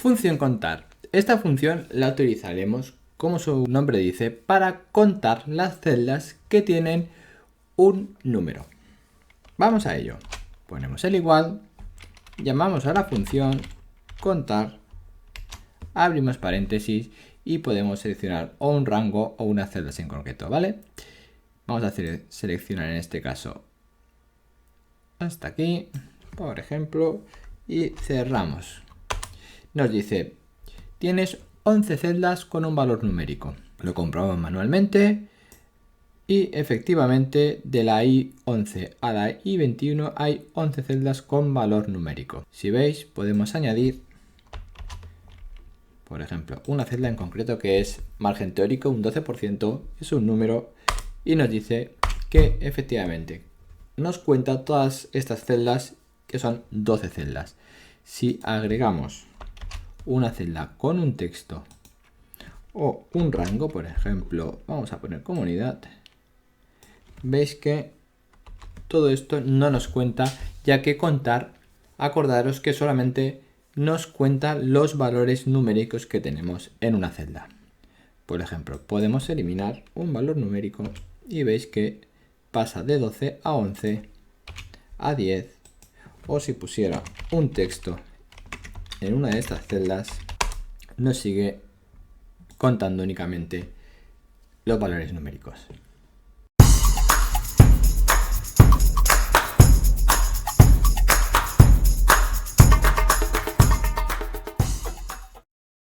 Función contar. Esta función la utilizaremos, como su nombre dice, para contar las celdas que tienen un número. Vamos a ello. Ponemos el igual, llamamos a la función contar, abrimos paréntesis y podemos seleccionar o un rango o unas celdas en concreto, ¿vale? Vamos a seleccionar en este caso hasta aquí, por ejemplo, y cerramos. Nos dice, tienes 11 celdas con un valor numérico. Lo comprobamos manualmente y efectivamente de la I11 a la I21 hay 11 celdas con valor numérico. Si veis, podemos añadir, por ejemplo, una celda en concreto que es margen teórico, un 12%, es un número y nos dice que efectivamente nos cuenta todas estas celdas, que son 12 celdas. Si agregamos una celda con un texto o un rango, por ejemplo, vamos a poner comunidad, veis que todo esto no nos cuenta, ya que contar, acordaros que solamente nos cuenta los valores numéricos que tenemos en una celda. Por ejemplo, podemos eliminar un valor numérico y veis que pasa de 12 a 11 a 10, o si pusiera un texto en una de estas celdas, nos sigue contando únicamente los valores numéricos.